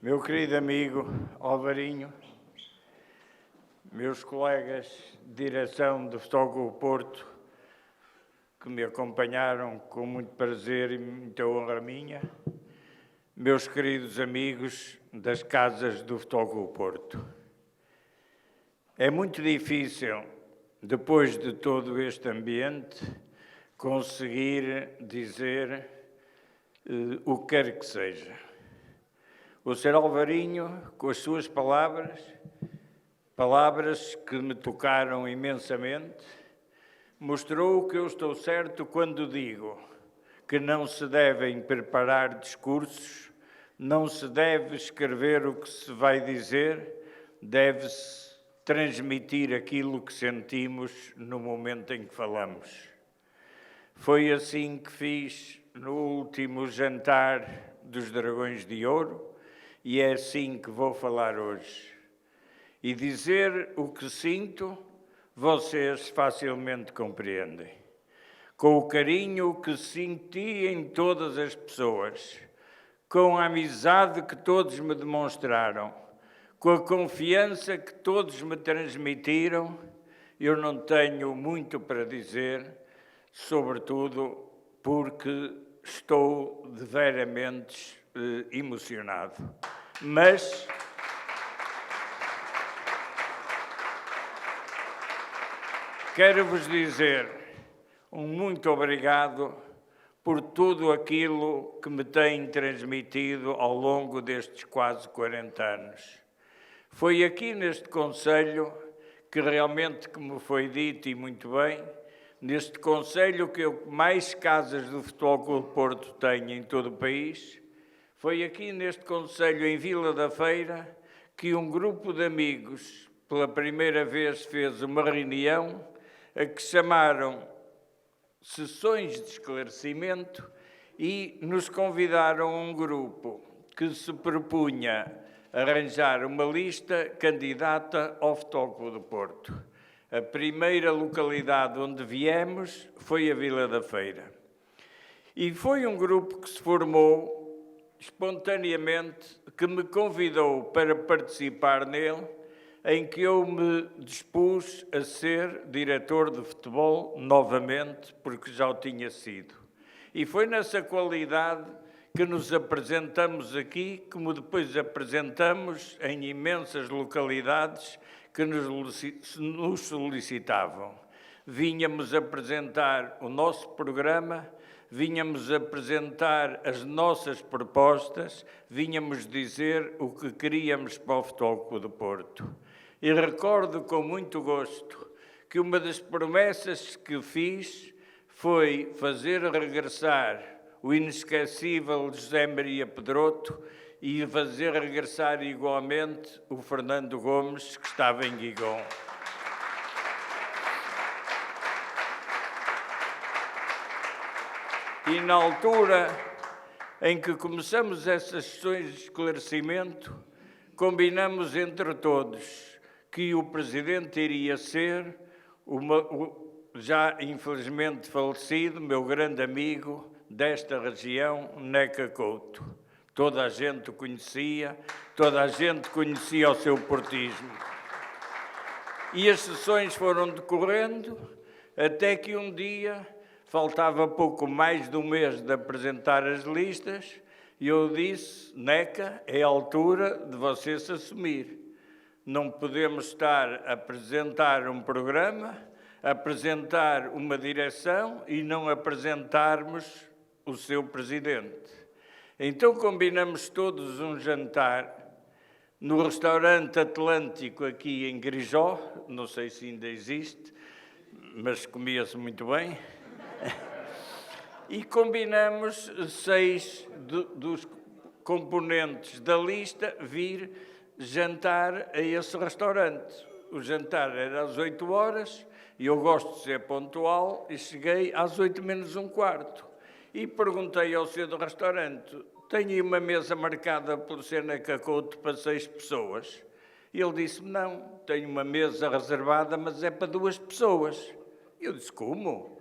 Meu querido amigo Alvarinho, meus colegas de direção do Futebol Clube Porto, que me acompanharam com muito prazer e muita honra minha, meus queridos amigos das casas do Futebol Clube Porto. É muito difícil, depois de todo este ambiente, conseguir dizer o que quer que seja. O Sr. Alvarinho, com as suas palavras que me tocaram imensamente, mostrou que eu estou certo quando digo que não se devem preparar discursos, não se deve escrever o que se vai dizer, deve-se transmitir aquilo que sentimos no momento em que falamos. Foi assim que fiz no último jantar dos Dragões de Ouro e é assim que vou falar hoje. E dizer o que sinto, vocês facilmente compreendem. Com o carinho que senti em todas as pessoas, com a amizade que todos me demonstraram, com a confiança que todos me transmitiram, eu não tenho muito para dizer, sobretudo porque estou deveramente emocionado. Mas quero-vos dizer um muito obrigado por tudo aquilo que me têm transmitido ao longo destes quase 40 anos. Foi aqui neste concelho que realmente, como foi dito e muito bem, neste concelho que eu mais casas do Futebol Clube Porto tenho em todo o país, foi aqui neste concelho, em Vila da Feira, que um grupo de amigos, pela primeira vez, fez uma reunião a que chamaram Sessões de Esclarecimento e nos convidaram a um grupo que se propunha arranjar uma lista candidata ao Futebol Clube do Porto. A primeira localidade onde viemos foi a Vila da Feira. E foi um grupo que se formou espontaneamente, que me convidou para participar nele, em que eu me dispus a ser diretor de futebol novamente, porque já o tinha sido. E foi nessa qualidade que nos apresentamos aqui, como depois apresentamos em imensas localidades que nos solicitavam. Vínhamos apresentar o nosso programa, vínhamos apresentar as nossas propostas, vínhamos dizer o que queríamos para o Futebol Clube do Porto. E recordo com muito gosto que uma das promessas que fiz foi fazer regressar o inesquecível José Maria Pedroto e fazer regressar igualmente o Fernando Gomes, que estava em Guigón. E na altura em que começamos essas sessões de esclarecimento, combinamos entre todos que o presidente iria ser o já infelizmente falecido, meu grande amigo desta região, Neca Couto. Toda a gente o conhecia, toda a gente conhecia o seu portismo. E as sessões foram decorrendo até que um dia, faltava pouco mais de um mês de apresentar as listas, e eu disse, Neca, é a altura de você se assumir. Não podemos estar a apresentar um programa, apresentar uma direção e não apresentarmos o seu presidente. Então combinamos todos um jantar no restaurante Atlântico aqui em Grijó, não sei se ainda existe, mas comia-se muito bem. E combinamos 6 dos componentes da lista vir jantar a esse restaurante. O jantar era às 8 horas e eu gosto de ser pontual e cheguei às 8 menos um quarto. E perguntei ao senhor do restaurante, tenho aí uma mesa marcada pelo senhor Neca Couto para 6 pessoas? E ele disse-me, não, tenho uma mesa reservada, mas é para 2 pessoas. E eu disse, como?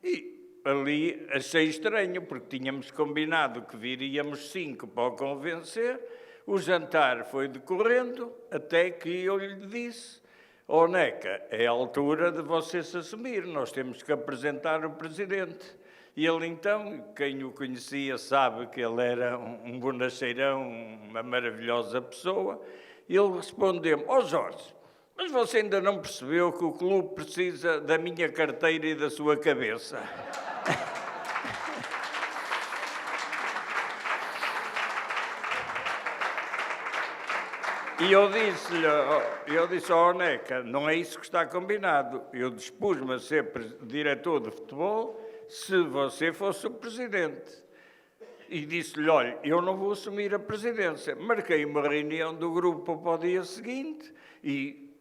E ali achei estranho, porque tínhamos combinado que viríamos 5 para o convencer, O jantar foi decorrendo até que eu lhe disse: "Ó Neca, é a altura de você se assumir, nós temos que apresentar o Presidente." E ele então, quem o conhecia sabe que ele era um bonacheirão, uma maravilhosa pessoa, e ele respondeu-me: "Ó Jorge, mas você ainda não percebeu que o clube precisa da minha carteira e da sua cabeça?" E eu disse, ó Neca, não é isso que está combinado. Eu dispus-me a ser diretor de futebol se você fosse o presidente. E disse-lhe, olha, eu não vou assumir a presidência. Marquei uma reunião do grupo para o dia seguinte e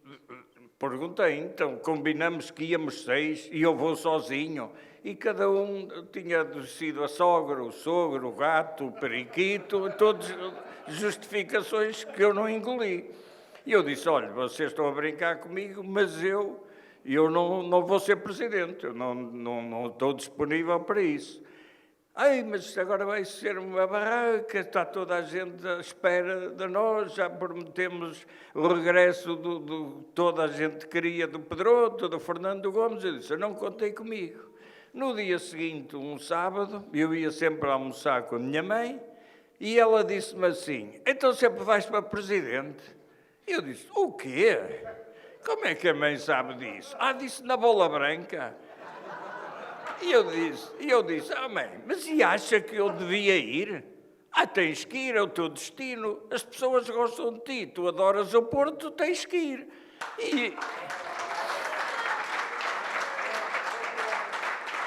perguntei, então, combinamos que íamos 6 e eu vou sozinho. E cada um tinha sido a sogra, o sogro, o gato, o periquito, todas justificações que eu não engoli. E eu disse, olha, vocês estão a brincar comigo, mas eu não vou ser presidente, eu não estou disponível para isso. Mas agora vai ser uma barraca, está toda a gente à espera de nós, já prometemos o regresso toda a gente queria do Pedroto, do Fernando Gomes. Eu disse, eu não contei comigo. No dia seguinte, um sábado, eu ia sempre almoçar com a minha mãe e ela disse-me assim, então sempre vais para presidente? Eu disse, o quê? Como é que a mãe sabe disso? Disse na bola branca. E eu disse, mãe, mas e acha que eu devia ir? Tens que ir, é o teu destino. As pessoas gostam de ti, tu adoras o Porto, tens que ir.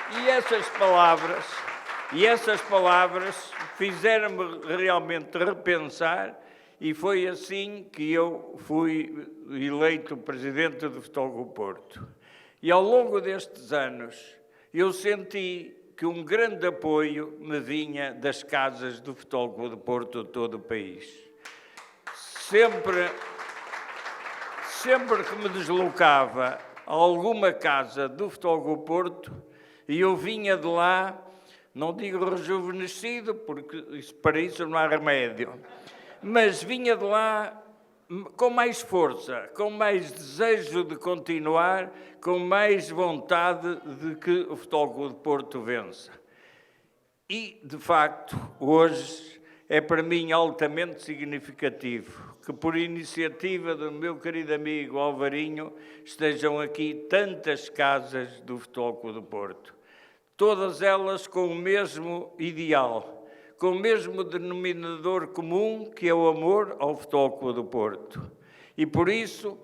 E essas palavras fizeram-me realmente repensar e foi assim que eu fui eleito presidente do Futebol Clube do Porto. E ao longo destes anos eu senti que um grande apoio me vinha das casas do Futebol Clube do Porto de todo o país. Sempre que me deslocava a alguma casa do Futebol Clube do Porto, e eu vinha de lá, não digo rejuvenescido, porque para isso não há remédio, mas vinha de lá com mais força, com mais desejo de continuar, com mais vontade de que o Futebol Clube do Porto vença. E, de facto, hoje é para mim altamente significativo que, por iniciativa do meu querido amigo Alvarinho, estejam aqui tantas casas do Futebol Clube do Porto. Todas elas com o mesmo ideal, com o mesmo denominador comum, que é o amor ao Futebol Clube do Porto. E por isso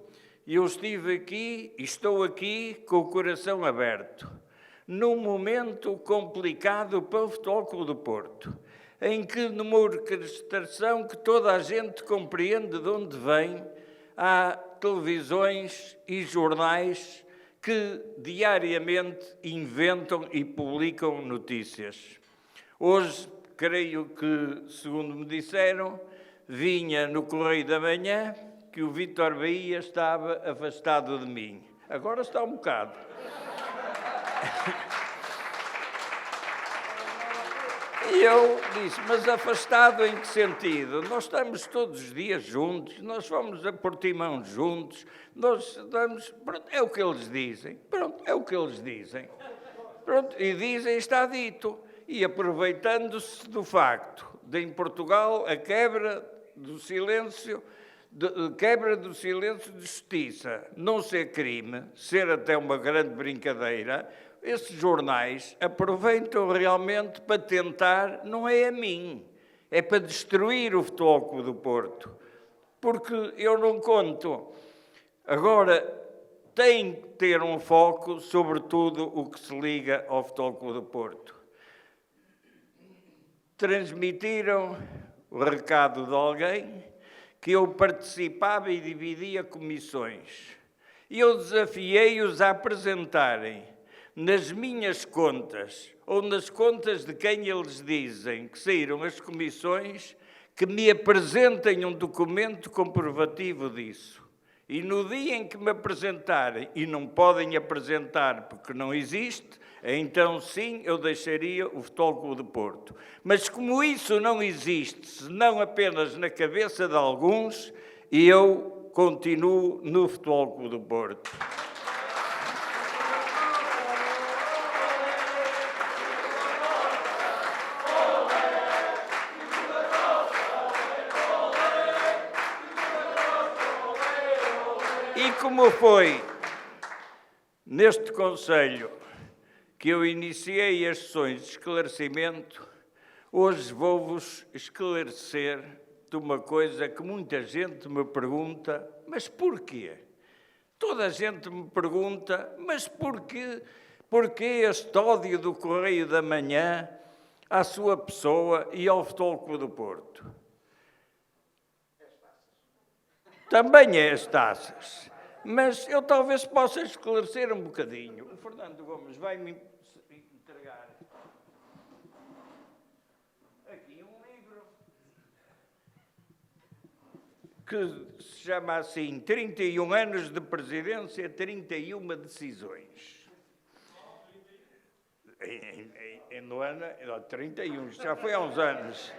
eu estive aqui e estou aqui com o coração aberto, num momento complicado para o Futebol Clube do Porto, em que, numa orquestração que toda a gente compreende de onde vem, há televisões e jornais que diariamente inventam e publicam notícias. Hoje, creio que, segundo me disseram, vinha no Correio da Manhã que o Vítor Bahia estava afastado de mim. Agora está um bocado. E eu disse, mas afastado em que sentido? Nós estamos todos os dias juntos, nós fomos a Portimão juntos, nós estamos... Pronto, é o que eles dizem. Pronto, é o que eles dizem. Pronto, e dizem, está dito. E aproveitando-se do facto de, em Portugal, a quebra do silêncio de justiça não ser crime, ser até uma grande brincadeira, esses jornais aproveitam realmente para tentar, não é a mim, é para destruir o Futebol Clube do Porto. Porque eu não conto. Agora, tem que ter um foco sobre tudo o que se liga ao Futebol Clube do Porto. Transmitiram o recado de alguém que eu participava e dividia comissões. E eu desafiei-os a apresentarem nas minhas contas, ou nas contas de quem eles dizem que saíram as comissões, que me apresentem um documento comprovativo disso. E no dia em que me apresentarem, e não podem apresentar porque não existe, então sim, eu deixaria o Futebol Clube do Porto. Mas como isso não existe, senão apenas na cabeça de alguns, eu continuo no Futebol Clube do Porto. E como foi neste Conselho que eu iniciei as sessões de esclarecimento, hoje vou-vos esclarecer de uma coisa que muita gente me pergunta, mas porquê? Toda a gente me pergunta, mas porquê este ódio do Correio da Manhã à sua pessoa e ao Futebol Clube do Porto? Também é as taças. Mas eu talvez possa esclarecer um bocadinho. O Fernando Gomes vai-me entregar aqui um livro que se chama assim 31 anos de presidência, 31 decisões. No ano 31, já foi há uns anos.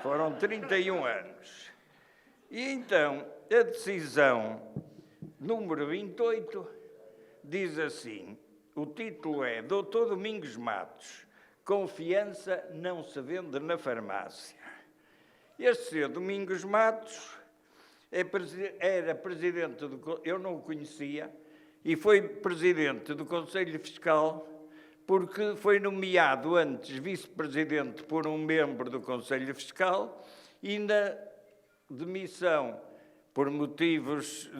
Foram 31 anos. E então, a decisão número 28 diz assim, o título é Dr. Domingos Matos, confiança não se vende na farmácia. Este senhor Domingos Matos era presidente eu não o conhecia, e foi presidente do Conselho Fiscal porque foi nomeado antes vice-presidente por um membro do Conselho Fiscal e na demissão, por motivos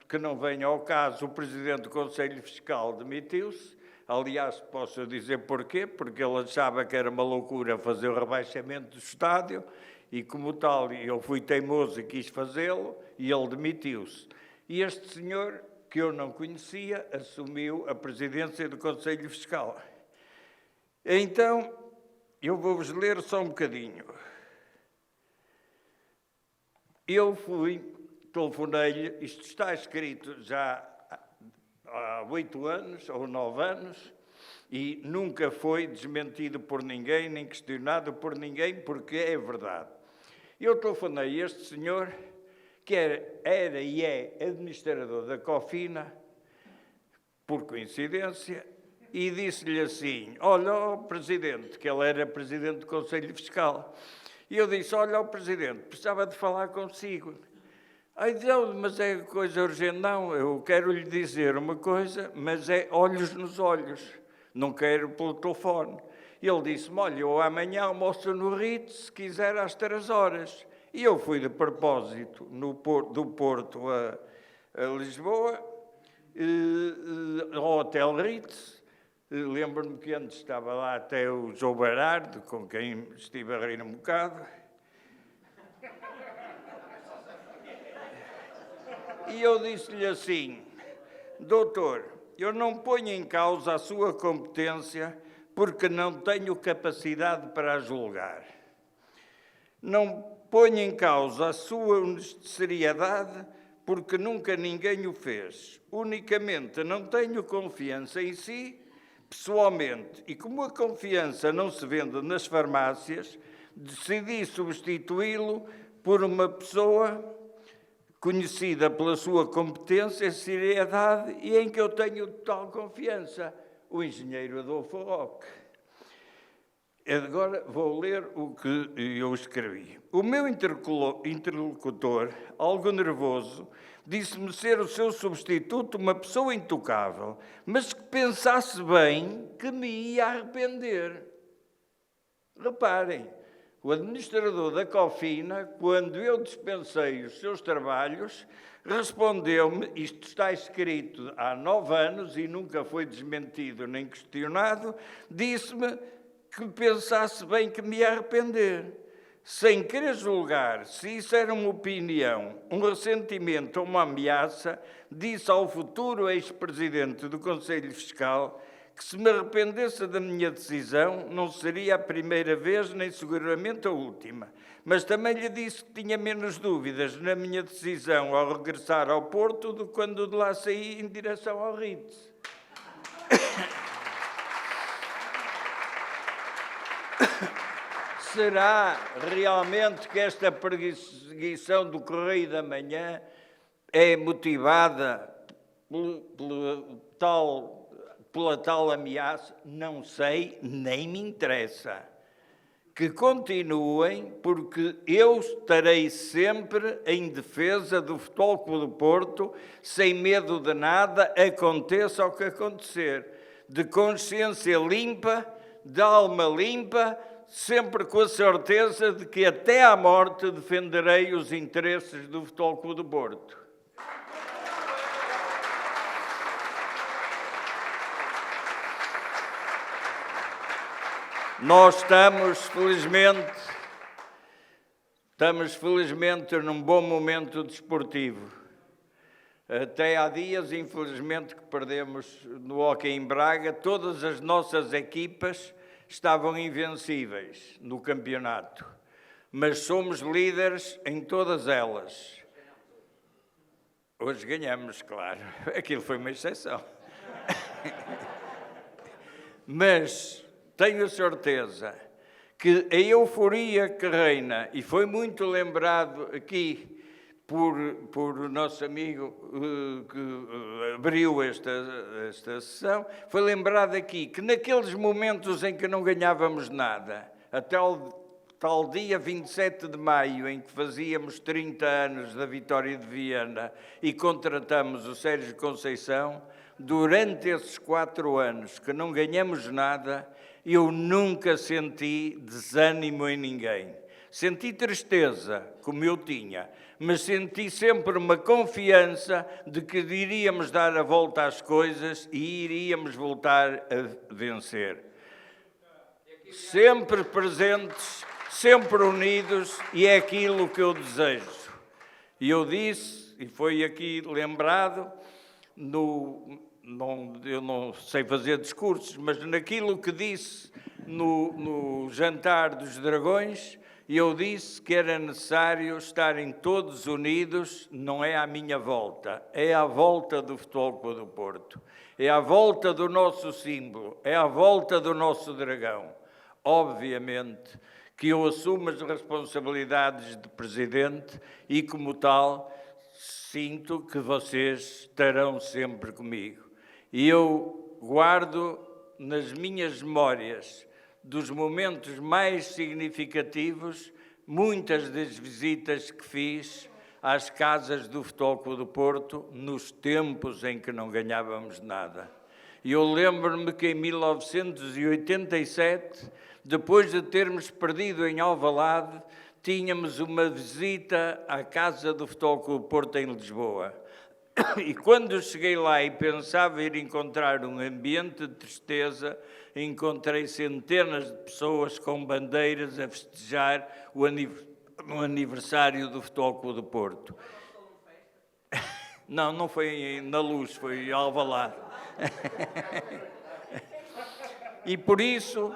que não venham ao caso, o Presidente do Conselho Fiscal demitiu-se. Aliás, posso dizer porquê, porque ele achava que era uma loucura fazer o rebaixamento do estádio e, como tal, eu fui teimoso e quis fazê-lo e ele demitiu-se. E este senhor, que eu não conhecia, assumiu a presidência do Conselho Fiscal. Então, eu vou-vos ler só um bocadinho. Eu telefonei-lhe, isto está escrito já há 8 anos ou 9 anos e nunca foi desmentido por ninguém, nem questionado por ninguém, porque é verdade. Eu telefonei a este senhor, que era e é administrador da Cofina, por coincidência, e disse-lhe assim, olha, Presidente, que ele era Presidente do Conselho Fiscal. E eu disse, olha, Presidente, precisava de falar consigo. Aí disse, mas é coisa urgente. Não, eu quero lhe dizer uma coisa, mas é olhos nos olhos. Não quero pelo telefone. E ele disse-me, olha, eu amanhã almoço no Ritz, se quiser às 3 horas. E eu fui de propósito do Porto a Lisboa, ao Hotel Ritz. Lembro-me que antes estava lá até o João Berardo, com quem estive a rir um bocado. E eu disse-lhe assim, doutor, eu não ponho em causa a sua competência porque não tenho capacidade para a julgar. Não ponho em causa a sua seriedade porque nunca ninguém o fez. Unicamente não tenho confiança em si, pessoalmente, e como a confiança não se vende nas farmácias, decidi substituí-lo por uma pessoa conhecida pela sua competência, seriedade e em que eu tenho total confiança, o engenheiro Adolfo Roque. Agora vou ler o que eu escrevi. O meu interlocutor, algo nervoso, disse-me ser o seu substituto uma pessoa intocável, mas que pensasse bem que me ia arrepender. Reparem, o administrador da Cofina, quando eu dispensei os seus trabalhos, respondeu-me, isto está escrito há 9 anos e nunca foi desmentido nem questionado, disse-me que pensasse bem que me ia arrepender. Sem querer julgar se isso era uma opinião, um ressentimento ou uma ameaça, disse ao futuro ex-presidente do Conselho Fiscal que se me arrependesse da minha decisão, não seria a primeira vez, nem seguramente a última. Mas também lhe disse que tinha menos dúvidas na minha decisão ao regressar ao Porto do que quando de lá saí em direção ao Ritz. Será realmente que esta perseguição do Correio da Manhã é motivada pela tal ameaça? Não sei, nem me interessa. Que continuem, porque eu estarei sempre em defesa do Futebol Clube do Porto, sem medo de nada, aconteça o que acontecer. De consciência limpa, de alma limpa, sempre com a certeza de que até à morte defenderei os interesses do Futebol Clube do Porto. Nós estamos felizmente num bom momento desportivo. Até há dias, infelizmente, que perdemos no hóquei em Braga, todas as nossas equipas estavam invencíveis no campeonato, mas somos líderes em todas elas. Hoje ganhamos, claro, aquilo foi uma exceção. Mas tenho certeza que a euforia que reina, e foi muito lembrado aqui por o nosso amigo que abriu esta sessão, foi lembrado aqui que naqueles momentos em que não ganhávamos nada, até o tal dia 27 de maio, em que fazíamos 30 anos da vitória de Viana e contratamos o Sérgio Conceição, durante esses 4 anos que não ganhamos nada, eu nunca senti desânimo em ninguém. Senti tristeza, como eu tinha, mas senti sempre uma confiança de que iríamos dar a volta às coisas e iríamos voltar a vencer. Sempre presentes, sempre unidos, e é aquilo que eu desejo. E eu disse, e foi aqui lembrado, eu não sei fazer discursos, mas naquilo que disse no jantar dos Dragões, eu disse que era necessário estarem todos unidos, não é à minha volta, é à volta do Futebol Clube do Porto, é à volta do nosso símbolo, é à volta do nosso dragão. Obviamente que eu assumo as responsabilidades de presidente e, como tal, sinto que vocês estarão sempre comigo. E eu guardo nas minhas memórias dos momentos mais significativos muitas das visitas que fiz às casas do Futebol Clube do Porto nos tempos em que não ganhávamos nada. E eu lembro-me que em 1987, depois de termos perdido em Alvalade, tínhamos uma visita à casa do Futebol Clube do Porto em Lisboa. E quando cheguei lá e pensava ir encontrar um ambiente de tristeza, encontrei centenas de pessoas com bandeiras a festejar o aniversário do Futebol Clube do Porto. Não, não foi na Luz, foi em Alvalade. E por isso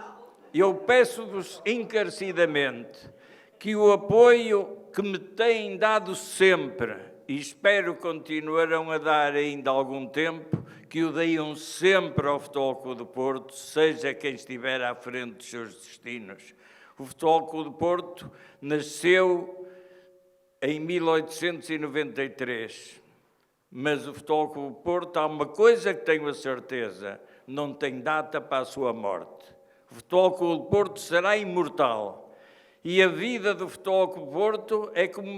eu peço-vos encarecidamente que o apoio que me têm dado sempre, e espero continuarão a dar ainda algum tempo, que o deem sempre ao Futebol Clube do Porto, seja quem estiver à frente dos seus destinos. O Futebol Clube do Porto nasceu em 1893, mas o Futebol Clube do Porto, há uma coisa que tenho a certeza, não tem data para a sua morte. O Futebol Clube do Porto será imortal. E a vida do Futebol Clube do Porto é como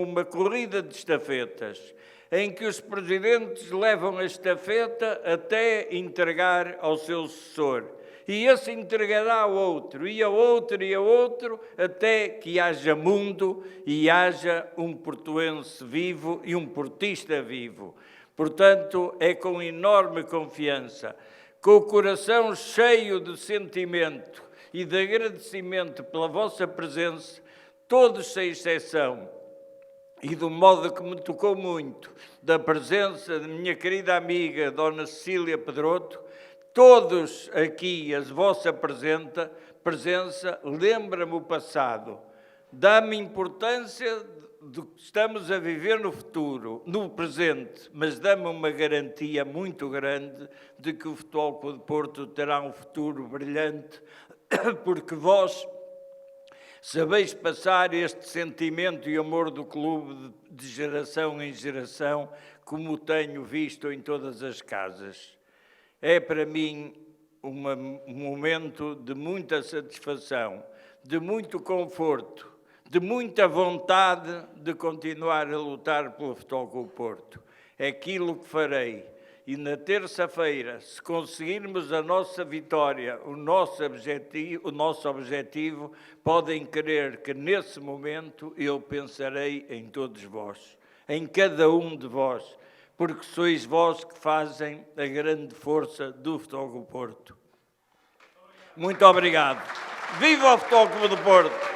uma corrida de estafetas, em que os presidentes levam a estafeta até entregar ao seu sucessor. E esse entregará ao outro, e a outro, e a outro, até que haja mundo e haja um portuense vivo e um portista vivo. Portanto, é com enorme confiança, com o coração cheio de sentimento e de agradecimento pela vossa presença, todos sem exceção, e do modo que me tocou muito, da presença de minha querida amiga Dona Cecília Pedroto, todos aqui, a vossa presença lembra-me o passado, dá-me importância do que estamos a viver no futuro, no presente, mas dá-me uma garantia muito grande de que o Futebol Clube do Porto terá um futuro brilhante, porque vós sabeis passar este sentimento e amor do clube de geração em geração, como tenho visto em todas as casas. É para mim um momento de muita satisfação, de muito conforto, de muita vontade de continuar a lutar pelo Futebol Clube do Porto. É aquilo que farei. E na terça-feira, se conseguirmos a nossa vitória, o nosso objetivo, podem crer que nesse momento eu pensarei em todos vós, em cada um de vós, porque sois vós que fazem a grande força do Futebol Clube do Porto. Muito obrigado. Viva o Futebol Clube do Porto!